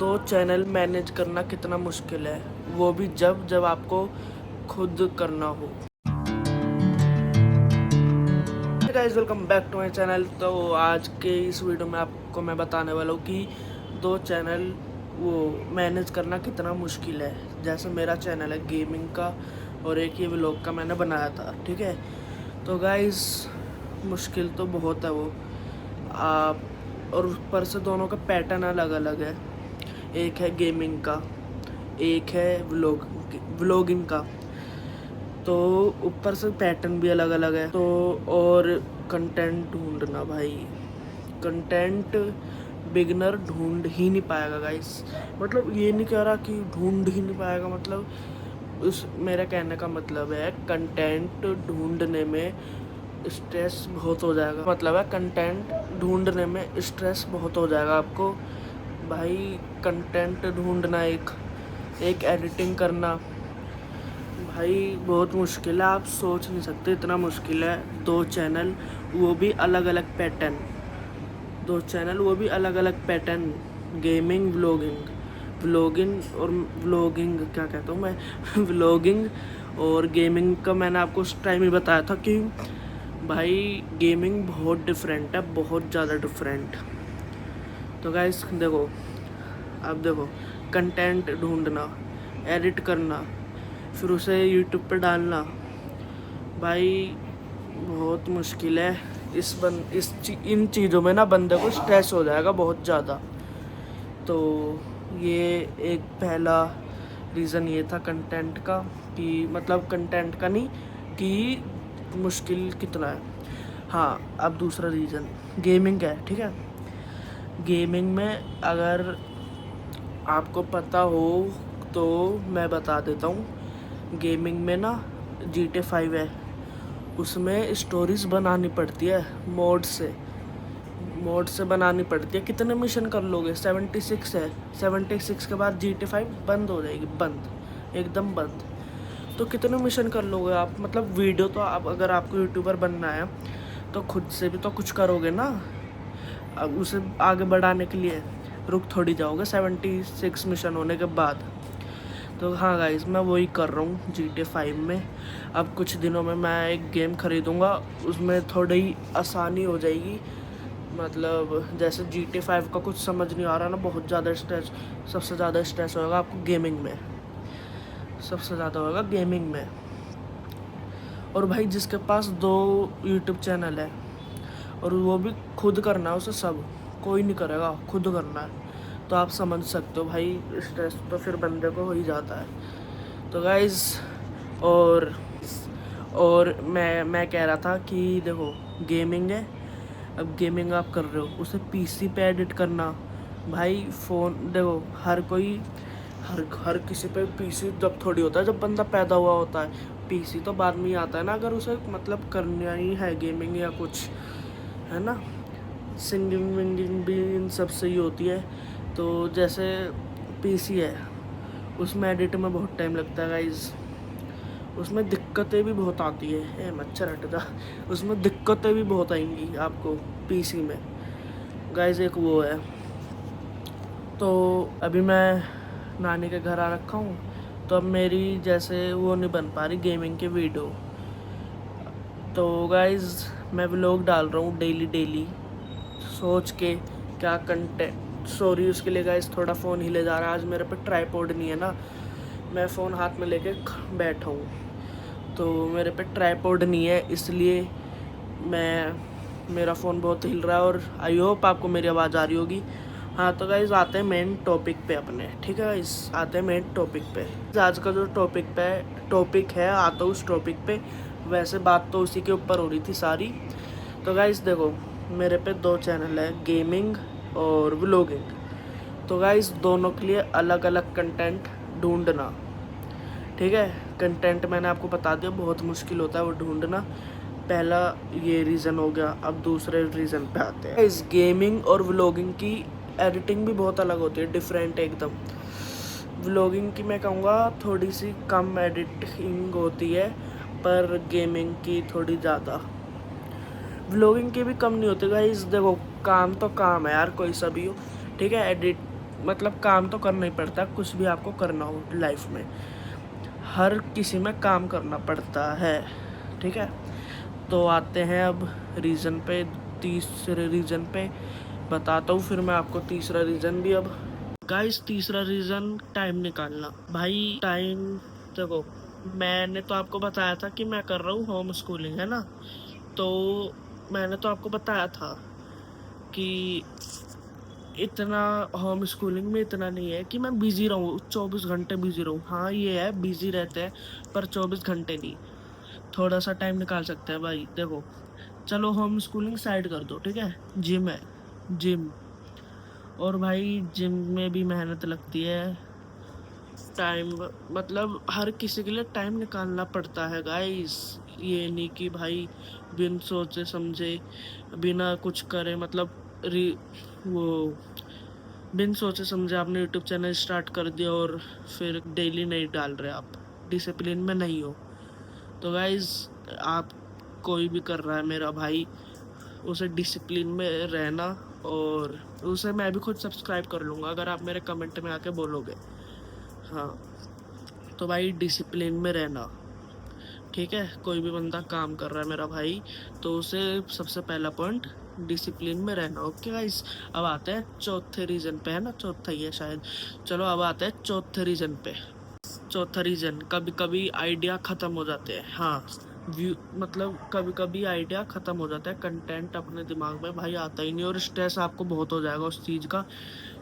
तो channel manage करना कितना मुश्किल है, वो भी जब जब आपको खुद करना हो। Guys welcome back to my channel. तो आज के इस वीडियो में आपको मैं बताने वाला हूँ कि दो चैनल वो मैनेज करना कितना मुश्किल है। जैसे मेरा चैनल है गेमिंग का और एक ये व्लॉग का मैंने बनाया था, ठीक है। तो गाइस मुश्किल तो बहुत है वो आप, और ऊपर से दोनों का पैटर्न अलग अलग है। एक है गेमिंग का, एक है व्लॉगिंग का। तो ऊपर से पैटर्न भी अलग अलग है। तो और कंटेंट ढूंढना भाई, कंटेंट बिगनर ढूंढ ही नहीं पाएगा गाइस। मतलब ये नहीं कह रहा कि ढूंढ ही नहीं पाएगा, मतलब उस मेरा कहने का मतलब है कंटेंट ढूंढने में स्ट्रेस बहुत हो जाएगा। मतलब है कंटेंट ढूंढने में स्ट्रेस बहुत हो जाएगा आपको भाई। कंटेंट ढूंढना एक एक एडिटिंग करना भाई बहुत मुश्किल है। आप सोच नहीं सकते इतना मुश्किल है। दो चैनल वो भी अलग अलग पैटर्न, दो चैनल वो भी अलग अलग पैटर्न, गेमिंग व्लॉगिंग और व्लॉगिंग क्या कहता हूँ मैं व्लॉगिंग और गेमिंग का मैंने आपको उस टाइम ही बताया था कि भाई गेमिंग बहुत डिफरेंट है, बहुत ज़्यादा डिफरेंट। तो गाइस देखो, अब देखो कंटेंट ढूंढना, एडिट करना, फिर उसे यूट्यूब पे डालना भाई बहुत मुश्किल है। इन चीज़ों में ना बंदे को स्ट्रेस हो जाएगा बहुत ज़्यादा। तो ये एक पहला रीज़न ये था कंटेंट का, कि मतलब कंटेंट का नहीं कि मुश्किल कितना है। हाँ, अब दूसरा रीज़न गेमिंग है, ठीक है। गेमिंग में अगर आपको पता हो तो मैं बता देता हूँ। गेमिंग में ना GTA 5 है, उसमें स्टोरीज बनानी पड़ती है मोड से बनानी पड़ती है। कितने मिशन कर लोगे? 76 है, 76 के बाद GTA 5 बंद हो जाएगी, बंद, एकदम बंद। तो कितने मिशन कर लोगे आप? मतलब वीडियो तो आप, अगर आपको यूट्यूबर बनना है तो खुद से भी तो कुछ करोगे ना। अब उसे आगे बढ़ाने के लिए रुक थोड़ी जाओगे 76 मिशन होने के बाद। तो हाँ गाइस, मैं वही कर रहा हूँ GTA 5 में। अब कुछ दिनों में मैं एक गेम ख़रीदूँगा, उसमें थोड़ी आसानी हो जाएगी। मतलब जैसे GTA 5 का कुछ समझ नहीं आ रहा ना, बहुत ज़्यादा स्ट्रेस, सबसे ज़्यादा स्ट्रेस होगा आपको गेमिंग में, सबसे ज़्यादा होगा गेमिंग में। और भाई जिसके पास 2 यूट्यूब चैनल है और वो भी खुद करना है उसे, सब कोई नहीं करेगा, खुद करना है, तो आप समझ सकते हो भाई स्ट्रेस तो फिर बंदे को हो ही जाता है। तो गाइज़ और मैं कह रहा था कि देखो गेमिंग है, अब गेमिंग आप कर रहे हो, उसे पीसी पे एडिट करना भाई। फ़ोन देखो, हर किसी पे पीसी जब थोड़ी होता है, जब बंदा पैदा हुआ होता है। पीसी तो बाद में ही आता है ना, अगर उसे मतलब करना ही है गेमिंग या कुछ, है ना। सिंगिंग विंगिंग भी इन सब से ही होती है। तो जैसे पीसी है, उसमें एडिट में बहुत टाइम लगता है गाइज़, उसमें दिक्कतें भी बहुत आती है। मच्छर हट जा। उसमें दिक्कतें भी बहुत आएंगी आपको पीसी में गाइज़। एक वो है। तो अभी मैं नानी के घर आ रखा हूँ, तो अब मेरी जैसे वो नहीं बन पा रही गेमिंग की वीडियो। तो गाइज़ मैं व्लॉग डाल रहा हूँ डेली सोच के क्या कंटेंट। सॉरी उसके लिए गाइज़, थोड़ा फ़ोन हिले जा रहा है। आज मेरे पे ट्राइपॉड नहीं है ना, मैं फ़ोन हाथ में लेके बैठा हूँ, तो मेरे पे ट्राइपॉड नहीं है, इसलिए मेरा फ़ोन बहुत हिल रहा है। और आई होप आपको मेरी आवाज़ आ रही होगी। हाँ तो गाइज़ आते हैं मेन टॉपिक पे अपने, ठीक है गाइज़, आते हैं मेन टॉपिक पे। आज का जो टॉपिक है आता उस टॉपिक पे। वैसे बात तो उसी के ऊपर हो रही थी सारी। तो गाइज़ देखो, मेरे पे 2 चैनल है, गेमिंग और व्लॉगिंग। तो गाइज़ दोनों के लिए अलग अलग कंटेंट ढूंढना, ठीक है। कंटेंट मैंने आपको बता दिया, बहुत मुश्किल होता है वो ढूंढना। पहला ये रीज़न हो गया। अब दूसरे रीज़न पे आते हैं। इस गेमिंग और व्लॉगिंग की एडिटिंग भी बहुत अलग होती है, डिफरेंट एकदम। व्लॉगिंग की मैं कहूँगा थोड़ी सी कम एडिटिंग होती है, पर गेमिंग की थोड़ी ज़्यादा। व्लॉगिंग की भी कम नहीं होती गाइस। देखो काम तो काम है यार, कोई सा भी हो, ठीक है। मतलब काम तो करना ही पड़ता है, कुछ भी आपको करना हो लाइफ में, हर किसी में काम करना पड़ता है, ठीक है। तो आते हैं अब रीज़न पे, तीसरे रीज़न पे बताता हूँ फिर मैं आपको तीसरा रीज़न भी। अब गाइस तीसरा रीज़न टाइम निकालना। भाई टाइम, देखो मैंने तो आपको बताया था कि मैं कर रहा हूँ होम स्कूलिंग, है ना। तो मैंने तो आपको बताया था कि इतना होम स्कूलिंग में इतना नहीं है कि मैं बिज़ी रहूँ, 24 घंटे बिज़ी रहूँ। हाँ ये है, बिज़ी रहते हैं पर 24 घंटे नहीं, थोड़ा सा टाइम निकाल सकते हैं भाई। देखो चलो होम स्कूलिंग साइड कर दो, ठीक है। जिम है, जिम, और भाई जिम में भी मेहनत लगती है, टाइम, मतलब हर किसी के लिए टाइम निकालना पड़ता है गाइस। ये नहीं कि भाई बिन सोचे समझे, बिना कुछ करे, मतलब वो बिन सोचे समझे आपने यूट्यूब चैनल स्टार्ट कर दिया और फिर डेली नहीं डाल रहे, आप डिसिप्लिन में नहीं हो। तो गाइस आप, कोई भी कर रहा है मेरा भाई, उसे डिसिप्लिन में रहना, और उसे मैं भी खुद सब्सक्राइब कर लूँगा अगर आप मेरे कमेंट में आके बोलोगे। हाँ तो भाई डिसिप्लिन में रहना, ठीक है। कोई भी बंदा काम कर रहा है मेरा भाई, तो उसे सबसे पहला पॉइंट डिसिप्लिन में रहना। ओके गाइस, अब आते हैं चौथे रीजन पे, है ना, चौथा ही है शायद। चलो अब आते हैं चौथे रीजन पे। चौथा रीजन, कभी कभी आइडिया ख़त्म हो जाते हैं। हाँ व्यू, मतलब कभी कभी आइडिया ख़त्म हो जाता है, कंटेंट अपने दिमाग में भाई आता ही नहीं, और स्ट्रेस आपको बहुत हो जाएगा उस चीज़ का।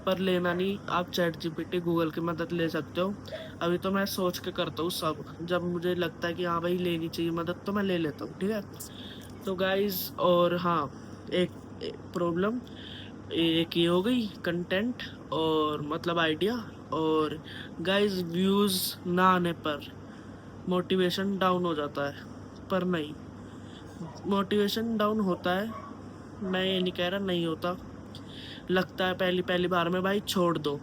पर लेना नहीं, आप चैट जीपीटी गूगल की मदद ले सकते हो। अभी तो मैं सोच के करता हूँ सब, जब मुझे लगता है कि हाँ भाई लेनी चाहिए मदद तो मैं ले लेता हूँ, ठीक है। तो गाइज, और हाँ एक प्रॉब्लम, एक ये हो गई कंटेंट और मतलब आइडिया, और गाइज व्यूज़ ना आने पर मोटिवेशन डाउन हो जाता है। पर नहीं, मोटिवेशन डाउन होता है, मैं ये नहीं कह रहा नहीं होता, लगता है पहली पहली बार में भाई छोड़ दो।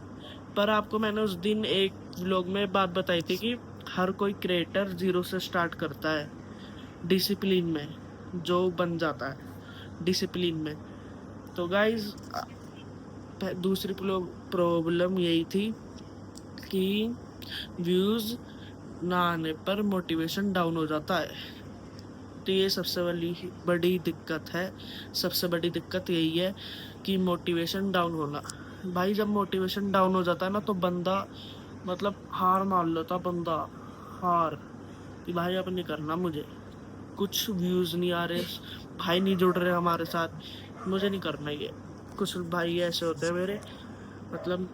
पर आपको मैंने उस दिन एक व्लॉग में बात बताई थी कि हर कोई क्रिएटर जीरो से स्टार्ट करता है, डिसिप्लिन में जो बन जाता है डिसिप्लिन में। तो गाइज दूसरी प्रॉब्लम यही थी कि व्यूज़ ना आने पर मोटिवेशन डाउन हो जाता है। तो ये सबसे बड़ी दिक्कत है, सबसे बड़ी दिक्कत यही है कि मोटिवेशन डाउन होना। भाई जब मोटिवेशन डाउन हो जाता है ना, तो बंदा मतलब हार मान लेता बंदा, हार, कि भाई अब नहीं करना मुझे, कुछ व्यूज़ नहीं आ रहे, भाई नहीं जुड़ रहे हमारे साथ, मुझे नहीं करना ये। कुछ भाई ऐसे होते हैं मेरे, मतलब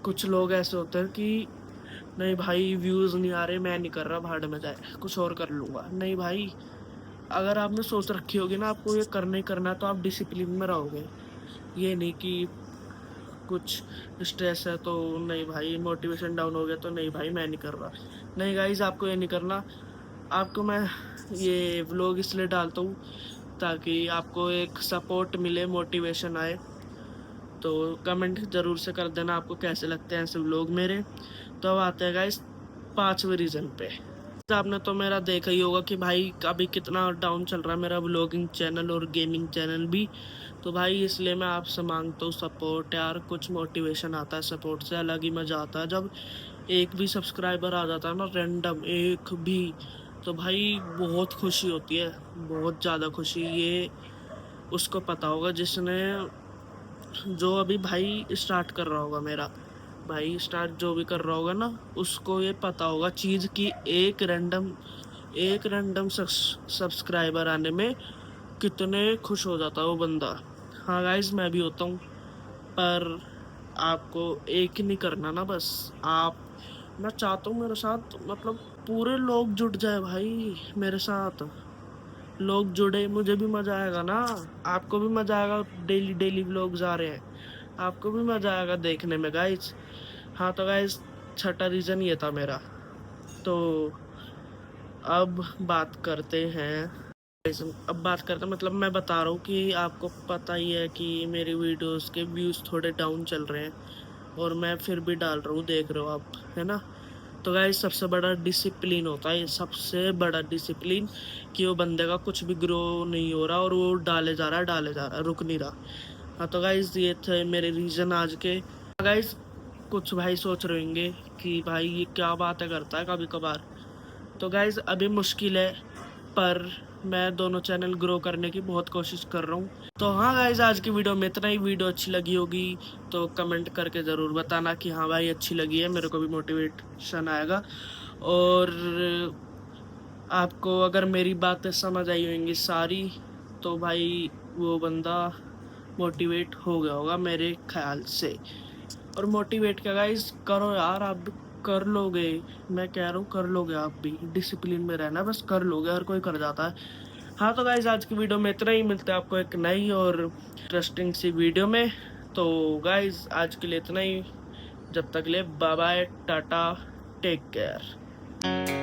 कुछ लोग ऐसे होते हैं कि नहीं भाई व्यूज़ नहीं आ रहे, मैं नहीं कर रहा, भाड़ में जाए, कुछ और कर लूँगा। नहीं भाई, अगर आपने सोच रखी होगी ना आपको ये करना ही करना है, तो आप डिसिप्लिन में रहोगे। ये नहीं कि कुछ स्ट्रेस है तो नहीं भाई, मोटिवेशन डाउन हो गया तो नहीं भाई मैं नहीं कर रहा। नहीं गाइज, आपको ये नहीं करना। आपको मैं ये व्लॉग इसलिए डालता हूँ ताकि आपको एक सपोर्ट मिले, मोटिवेशन आए। तो कमेंट ज़रूर से कर देना आपको कैसे लगते हैं ऐसे व्लॉग मेरे। तो अब आते हैं गाइस पांचवें रीज़न पे। आपने तो मेरा देखा ही होगा कि भाई अभी कितना डाउन चल रहा है मेरा व्लॉगिंग चैनल और गेमिंग चैनल भी। तो भाई इसलिए मैं आपसे मांगता हूँ सपोर्ट यार, कुछ मोटिवेशन आता है सपोर्ट से, अलग ही मज़ा आता है जब एक भी सब्सक्राइबर आ जाता है ना, रैंडम एक भी, तो भाई बहुत खुशी होती है, बहुत ज़्यादा खुशी। ये उसको पता होगा जिसने, जो अभी भाई स्टार्ट कर रहा होगा मेरा भाई, स्टार्ट जो भी कर रहा होगा ना, उसको ये पता होगा चीज़ कि एक रैंडम सब्सक्राइबर आने में कितने खुश हो जाता है वो बंदा। हाँ गाइज मैं भी होता हूँ, पर आपको एक ही नहीं करना ना, बस आप, मैं चाहता हूँ मेरे साथ मतलब पूरे लोग जुट जाए भाई मेरे साथ, लोग जुड़े, मुझे भी मज़ा आएगा ना, आपको भी मज़ा आएगा, डेली डेली व्लॉग्स आ रहे हैं, आपको भी मज़ा आएगा देखने में गाइज। हाँ तो गाइज छठा रीज़न ये था मेरा। तो अब बात करते हैं, अब बात करते हैं, मतलब मैं बता रहा हूँ कि आपको पता ही है कि मेरी वीडियोस के व्यूज़ थोड़े डाउन चल रहे हैं, और मैं फिर भी डाल रहा हूँ, देख रहे हो आप, है ना। तो गाइस सबसे बड़ा डिसिप्लिन होता है, सबसे बड़ा डिसिप्लिन, कि वो बंदे का कुछ भी ग्रो नहीं हो रहा और वो डाले जा रहा है, रुक नहीं रहा। हाँ तो गाइस ये थे मेरे रीज़न आज के। गाइस कुछ भाई सोच रहे होंगे कि भाई ये क्या बातें करता है कभी कभार। तो गाइस अभी मुश्किल है, पर मैं दोनों चैनल ग्रो करने की बहुत कोशिश कर रहा हूँ। तो हाँ गाइस, आज की वीडियो में इतना ही। वीडियो अच्छी लगी होगी तो कमेंट करके ज़रूर बताना कि हाँ भाई अच्छी लगी है, मेरे को भी मोटिवेशन आएगा। और आपको अगर मेरी बातें समझ आई होंगी सारी, तो भाई वो बंदा मोटिवेट हो गया होगा मेरे ख्याल से। और मोटिवेट क्या गाइस, करो यार, आप भी कर लोगे। मैं कह रहा हूँ कर लोगे, आप भी डिसिप्लिन में रहना, बस कर लोगे, हर कोई कर जाता है। हाँ तो गाइस आज की वीडियो में इतना ही। मिलते हैं आपको एक नई और इंटरेस्टिंग सी वीडियो में। तो गाइस आज के लिए इतना ही। जब तक ले bye bye, tata, take care.